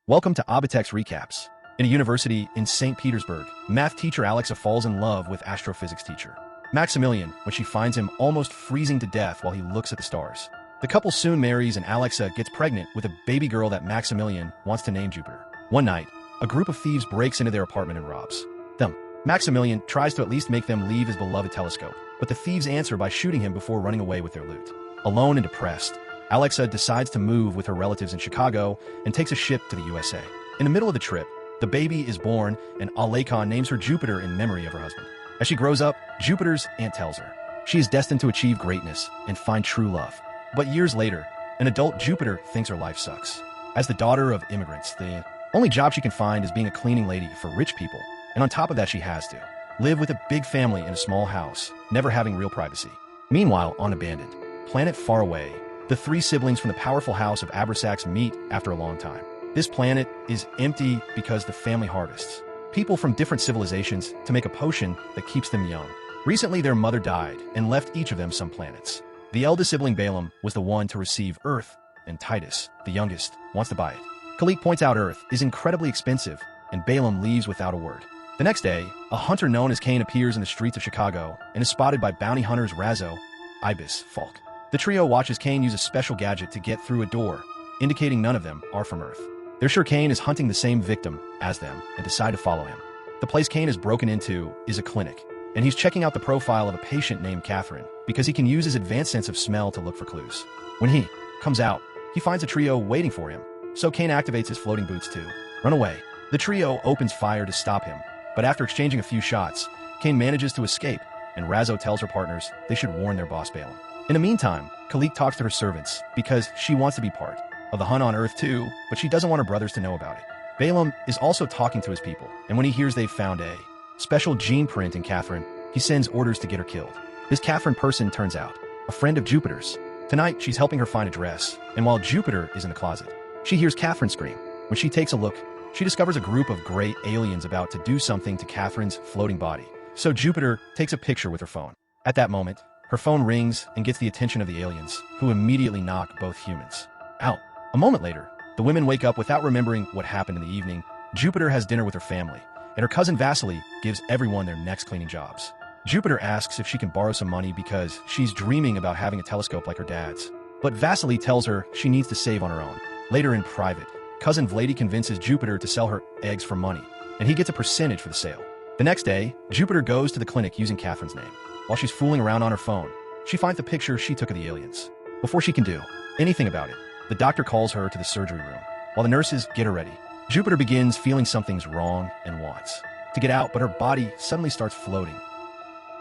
Welcome to Obitex Recaps. In a university in St. Petersburg, math teacher Alexa falls in love with astrophysics teacher Maximilian when she finds him almost freezing to death while he looks at the stars. The couple soon marries and Alexa gets pregnant with a baby girl that Maximilian wants to name Jupiter. One night, a group of thieves breaks into their apartment and robs them. Maximilian tries to at least make them leave his beloved telescope, but the thieves answer by shooting him before running away with their loot. Alone and depressed, Alexa decides to move with her relatives in Chicago and takes a ship to the USA. In the middle of the trip, the baby is born and Alexa names her Jupiter in memory of her husband. As she grows up, Jupiter's aunt tells her she is destined to achieve greatness and find true love. But years later, an adult Jupiter thinks her life sucks. As the daughter of immigrants, the only job she can find is being a cleaning lady for rich people, and on top of that she has to live with a big family in a small house, never having real privacy. Meanwhile, on Abandoned Planet far away, the three siblings from the powerful house of Abrasax meet after a long time. This planet is empty because the family harvests people from different civilizations to make a potion that keeps them young. Recently, their mother died and left each of them some planets. The eldest sibling, Balaam, was the one to receive Earth, and Titus, the youngest, wants to buy it. Kalik points out Earth is incredibly expensive, and Balaam leaves without a word. The next day, a hunter known as Cain appears in the streets of Chicago and is spotted by bounty hunters Razzo, Ibis, Falk. The trio watches Cain use a special gadget to get through a door, indicating none of them are from Earth. They're sure Cain is hunting the same victim as them and decide to follow him. The place Cain is broken into is a clinic, and he's checking out the profile of a patient named Catherine because he can use his advanced sense of smell to look for clues. When he comes out, he finds a trio waiting for him, so Cain activates his floating boots to run away. The trio opens fire to stop him, but after exchanging a few shots, Cain manages to escape, and Razzo tells her partners they should warn their boss Balaam. In the meantime, Kalik talks to her servants because she wants to be part of the hunt on Earth too, but she doesn't want her brothers to know about it. Balaam is also talking to his people, and when he hears they've found a special gene print in Catherine, he sends orders to get her killed. This Catherine person turns out a friend of Jupiter's. Tonight, she's helping her find a dress, and while Jupiter is in the closet, she hears Catherine scream. When she takes a look, she discovers a group of gray aliens about to do something to Catherine's floating body. So Jupiter takes a picture with her phone. At that moment, her phone rings and gets the attention of the aliens, who immediately knock both humans out. A moment later, the women wake up without remembering what happened in the evening. Jupiter has dinner with her family, and her cousin Vasily gives everyone their next cleaning jobs. Jupiter asks if she can borrow some money because she's dreaming about having a telescope like her dad's. But Vasily tells her she needs to save on her own. Later in private, cousin Vlady convinces Jupiter to sell her eggs for money, and he gets a percentage for the sale. The next day, Jupiter goes to the clinic using Catherine's name. While she's fooling around on her phone, she finds the picture she took of the aliens. Before she can do anything about it, the doctor calls her to the surgery room. While the nurses get her ready, Jupiter begins feeling something's wrong and wants to get out, but her body suddenly starts floating.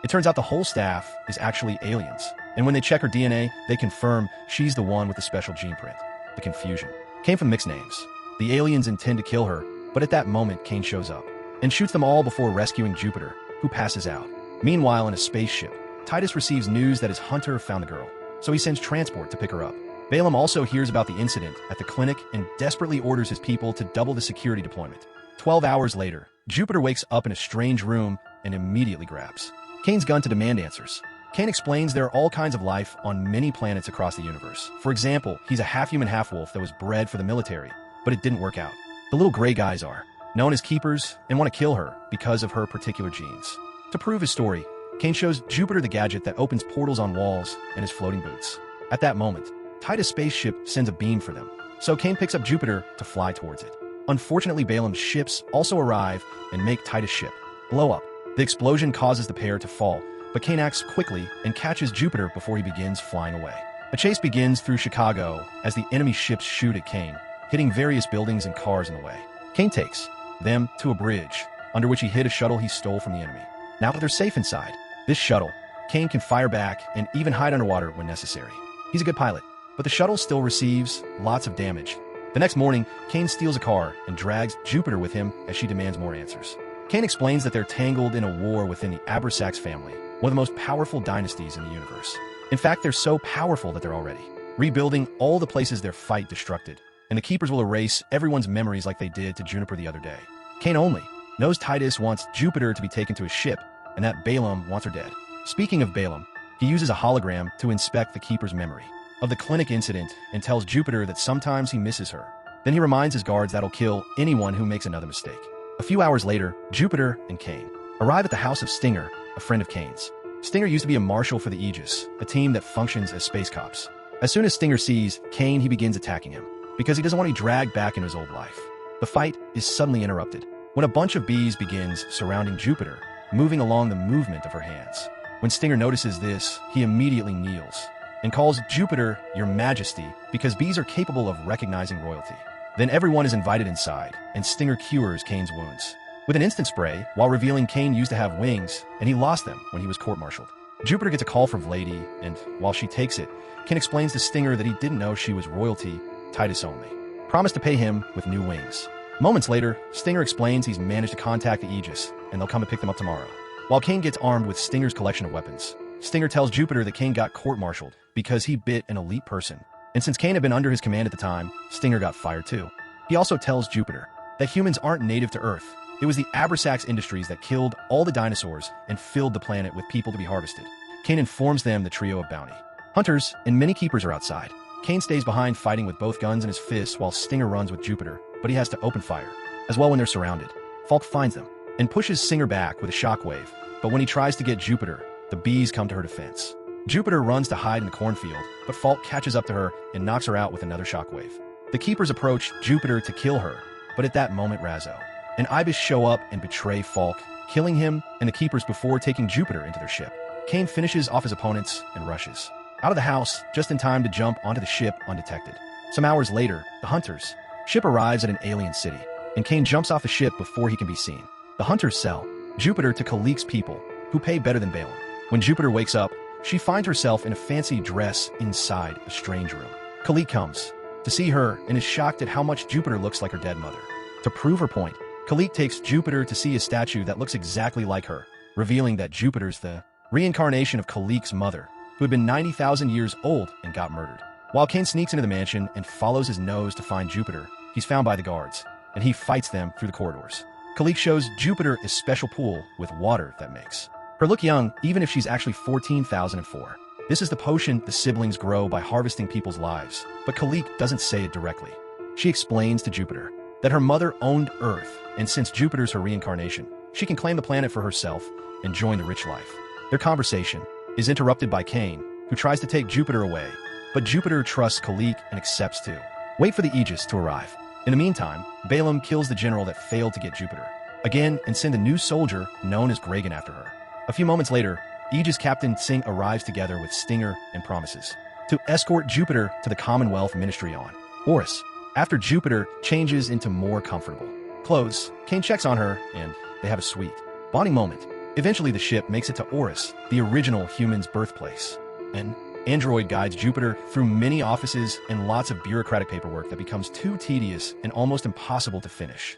It turns out the whole staff is actually aliens, and when they check her DNA, they confirm she's the one with the special gene print. The confusion came from mixed names. The aliens intend to kill her, but at that moment, Cain shows up and shoots them all before rescuing Jupiter, who passes out. Meanwhile, in a spaceship, Titus receives news that his hunter found the girl, so he sends transport to pick her up. Balaam also hears about the incident at the clinic and desperately orders his people to double the security deployment. 12 hours later, Jupiter wakes up in a strange room and immediately grabs Cain's gun to demand answers. Cain explains there are all kinds of life on many planets across the universe. For example, he's a half-human, half-wolf that was bred for the military, but it didn't work out. The little gray guys are known as keepers and want to kill her because of her particular genes. To prove his story, Cain shows Jupiter the gadget that opens portals on walls and his floating boots. At that moment, Titus' spaceship sends a beam for them, so Cain picks up Jupiter to fly towards it. Unfortunately, Balaam's ships also arrive and make Titus' ship blow up. The explosion causes the pair to fall, but Cain acts quickly and catches Jupiter before he begins flying away. A chase begins through Chicago as the enemy ships shoot at Cain, hitting various buildings and cars in the way. Cain takes them to a bridge, under which he hid a shuttle he stole from the enemy. Now that they're safe inside this shuttle, Cain can fire back and even hide underwater when necessary. He's a good pilot, but the shuttle still receives lots of damage. The next morning, Cain steals a car and drags Jupiter with him as she demands more answers. Cain explains that they're tangled in a war within the Abrasax family, one of the most powerful dynasties in the universe. In fact, they're so powerful that they're already rebuilding all the places their fight destructed, and the Keepers will erase everyone's memories like they did to Juniper the other day. Cain only knows Titus wants Jupiter to be taken to his ship, and that Balaam wants her dead. Speaking of Balaam, he uses a hologram to inspect the Keeper's memory of the clinic incident and tells Jupiter that sometimes he misses her. Then he reminds his guards that'll kill anyone who makes another mistake. A few hours later, Jupiter and Cain arrive at the house of Stinger, a friend of Cain's. Stinger used to be a marshal for the Aegis, a team that functions as space cops. As soon as Stinger sees Cain, he begins attacking him, because he doesn't want to be dragged back into his old life. The fight is suddenly interrupted when a bunch of bees begins surrounding Jupiter, moving along the movement of her hands. When Stinger notices this, he immediately kneels and calls Jupiter Your Majesty because bees are capable of recognizing royalty. Then everyone is invited inside, and Stinger cures Cain's wounds with an instant spray, while revealing Cain used to have wings, and he lost them when he was court-martialed. Jupiter gets a call from Lady, and while she takes it, Cain explains to Stinger that he didn't know she was royalty, Titus only. Promised to pay him with new wings. Moments later, Stinger explains he's managed to contact the Aegis, and they'll come to pick them up tomorrow. While Cain gets armed with Stinger's collection of weapons, Stinger tells Jupiter that Cain got court-martialed because he bit an elite person. And since Cain had been under his command at the time, Stinger got fired too. He also tells Jupiter that humans aren't native to Earth. It was the Abrasax Industries that killed all the dinosaurs and filled the planet with people to be harvested. Cain informs them the trio of bounty hunters and many keepers are outside. Cain stays behind fighting with both guns in his fists while Stinger runs with Jupiter, but he has to open fire. As well when they're surrounded, Falk finds them and pushes Stinger back with a shockwave, but when he tries to get Jupiter, the bees come to her defense. Jupiter runs to hide in the cornfield, but Falk catches up to her and knocks her out with another shockwave. The keepers approach Jupiter to kill her, but at that moment Razzo and Ibis show up and betray Falk, killing him and the keepers before taking Jupiter into their ship. Cain finishes off his opponents and rushes out of the house just in time to jump onto the ship undetected. Some hours later, the Hunters' ship arrives at an alien city, and Cain jumps off the ship before he can be seen. The Hunters sell Jupiter to Kalik's people, who pay better than Balaam. When Jupiter wakes up, she finds herself in a fancy dress inside a strange room. Kalik comes to see her and is shocked at how much Jupiter looks like her dead mother. To prove her point, Kalik takes Jupiter to see a statue that looks exactly like her, revealing that Jupiter's the reincarnation of Kalik's mother, who had been 90,000 years old and got murdered. While Cain sneaks into the mansion and follows his nose to find Jupiter, he's found by the guards, and he fights them through the corridors. Kalik shows Jupiter a special pool with water that makes her look young, even if she's actually 14,004. This is the potion the siblings grow by harvesting people's lives, but Kalik doesn't say it directly. She explains to Jupiter that her mother owned Earth, and since Jupiter's her reincarnation, she can claim the planet for herself and join the rich life. Their conversation is interrupted by Cain, who tries to take Jupiter away, but Jupiter trusts Kalik and accepts to wait for the Aegis to arrive. In the meantime, Balaam kills the general that failed to get Jupiter again and send a new soldier known as Gragan after her. A few moments later, Aegis Captain Singh arrives together with Stinger and promises to escort Jupiter to the Commonwealth Ministry on Oris. After Jupiter changes into more comfortable clothes, Cain checks on her and they have a sweet bonding moment. Eventually the ship makes it to Oris, the original human's birthplace. An android guides Jupiter through many offices and lots of bureaucratic paperwork that becomes too tedious and almost impossible to finish.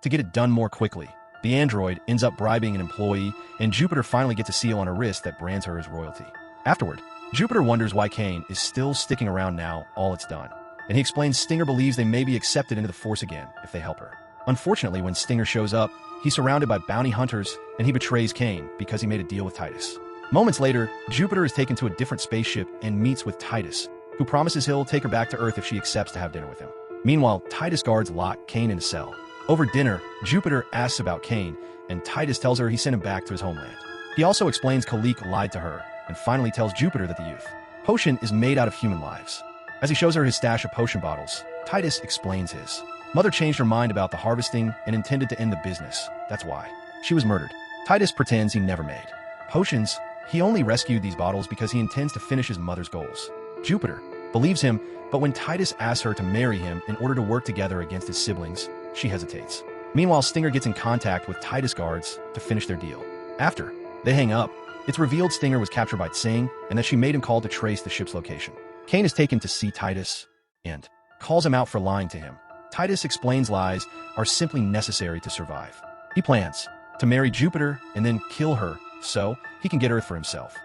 To get it done more quickly, the android ends up bribing an employee, and Jupiter finally gets a seal on her wrist that brands her as royalty. Afterward, Jupiter wonders why Cain is still sticking around now all it's done, and he explains Stinger believes they may be accepted into the Force again if they help her. Unfortunately, when Stinger shows up, he's surrounded by bounty hunters, and he betrays Cain because he made a deal with Titus. Moments later, Jupiter is taken to a different spaceship and meets with Titus, who promises he'll take her back to Earth if she accepts to have dinner with him. Meanwhile, Titus guards lock Cain in a cell. Over dinner, Jupiter asks about Cain, and Titus tells her he sent him back to his homeland. He also explains Kalik lied to her, and finally tells Jupiter that the youth potion is made out of human lives. As he shows her his stash of potion bottles, Titus explains his mother changed her mind about the harvesting and intended to end the business. That's why she was murdered. Titus pretends he never made potions. He only rescued these bottles because he intends to finish his mother's goals. Jupiter believes him, but when Titus asks her to marry him in order to work together against his siblings, she hesitates. Meanwhile, Stinger gets in contact with Titus guards to finish their deal. After they hang up, it's revealed Stinger was captured by Tsing and that she made him call to trace the ship's location. Cain is taken to see Titus and calls him out for lying to him. Titus explains lies are simply necessary to survive. He plans to marry Jupiter and then kill her so he can get Earth for himself.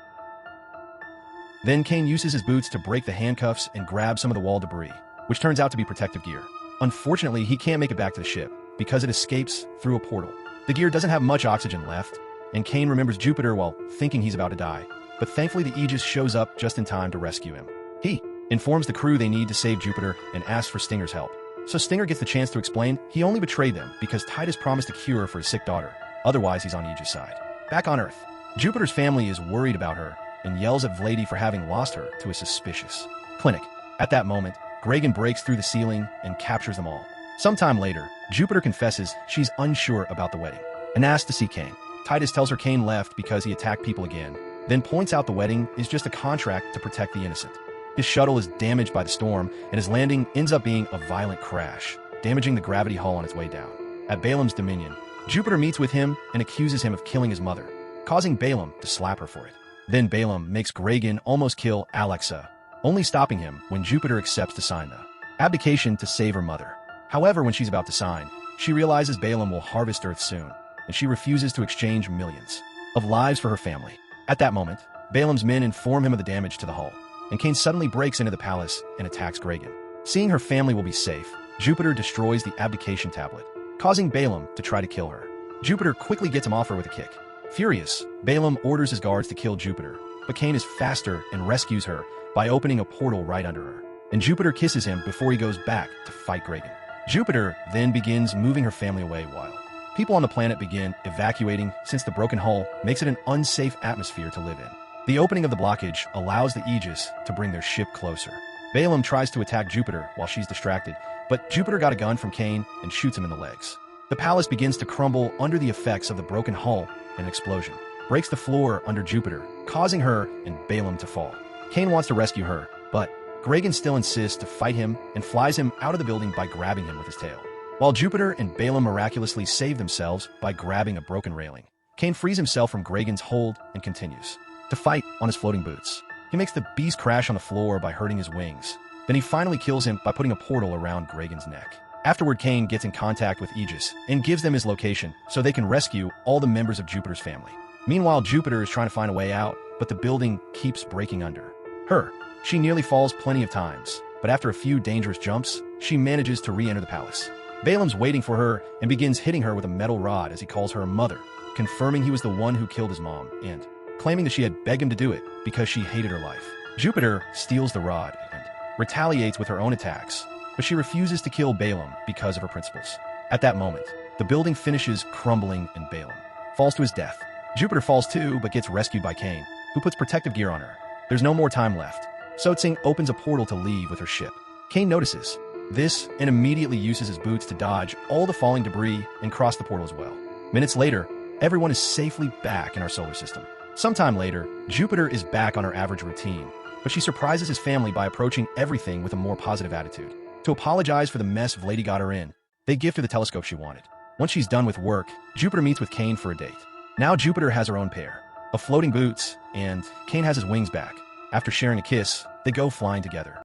Then Cain uses his boots to break the handcuffs and grab some of the wall debris, which turns out to be protective gear. Unfortunately, he can't make it back to the ship because it escapes through a portal. The gear doesn't have much oxygen left, and Cain remembers Jupiter while thinking he's about to die, but thankfully the Aegis shows up just in time to rescue him. He informs the crew they need to save Jupiter and asks for Stinger's help. So Stinger gets the chance to explain he only betrayed them because Titus promised a cure for his sick daughter. Otherwise, he's on Aegis' side. Back on Earth, Jupiter's family is worried about her and yells at Vlady for having lost her to a suspicious clinic. At that moment, Gregan breaks through the ceiling and captures them all. Sometime later, Jupiter confesses she's unsure about the wedding and asks to see Cain. Titus tells her Cain left because he attacked people again, then points out the wedding is just a contract to protect the innocent. His shuttle is damaged by the storm, and his landing ends up being a violent crash, damaging the gravity hull on its way down. At Balaam's dominion, Jupiter meets with him and accuses him of killing his mother, causing Balaam to slap her for it. Then Balaam makes Gregan almost kill Alexa, only stopping him when Jupiter accepts to sign the abdication to save her mother. However, when she's about to sign, she realizes Balaam will harvest Earth soon, and she refuses to exchange millions of lives for her family. At that moment, Balaam's men inform him of the damage to the hull, and Cain suddenly breaks into the palace and attacks Gregan. Seeing her family will be safe, Jupiter destroys the abdication tablet, causing Balaam to try to kill her. Jupiter quickly gets him off her with a kick. Furious, Balaam orders his guards to kill Jupiter, but Cain is faster and rescues her by opening a portal right under her. And Jupiter kisses him before he goes back to fight Gregan. Jupiter then begins moving her family away while people on the planet begin evacuating since the broken hull makes it an unsafe atmosphere to live in. The opening of the blockage allows the Aegis to bring their ship closer. Balaam tries to attack Jupiter while she's distracted, but Jupiter got a gun from Cain and shoots him in the legs. The palace begins to crumble under the effects of the broken hull, and an explosion breaks the floor under Jupiter, causing her and Balaam to fall. Cain wants to rescue her, but Gregan still insists to fight him and flies him out of the building by grabbing him with his tail. While Jupiter and Balaam miraculously save themselves by grabbing a broken railing, Cain frees himself from Gregan's hold and continues to fight on his floating boots. He makes the beast crash on the floor by hurting his wings. Then he finally kills him by putting a portal around Gregan's neck. Afterward, Cain gets in contact with Aegis and gives them his location so they can rescue all the members of Jupiter's family. Meanwhile, Jupiter is trying to find a way out, but the building keeps breaking under her. She nearly falls plenty of times, but after a few dangerous jumps, she manages to re-enter the palace. Balaam's waiting for her and begins hitting her with a metal rod as he calls her mother, confirming he was the one who killed his mom and claiming that she had begged him to do it because she hated her life. Jupiter steals the rod and retaliates with her own attacks, but she refuses to kill Balaam because of her principles. At that moment, the building finishes crumbling and Balaam falls to his death. Jupiter falls too, but gets rescued by Cain, who puts protective gear on her. There's no more time left. Sotsing opens a portal to leave with her ship. Cain notices this and immediately uses his boots to dodge all the falling debris and cross the portal as well. Minutes later, everyone is safely back in our solar system. Sometime later, Jupiter is back on her average routine, but she surprises his family by approaching everything with a more positive attitude. To apologize for the mess Vlady got her in, they gift her the telescope she wanted. Once she's done with work, Jupiter meets with Cain for a date. Now Jupiter has her own pair of floating boots, and Cain has his wings back. After sharing a kiss, they go flying together.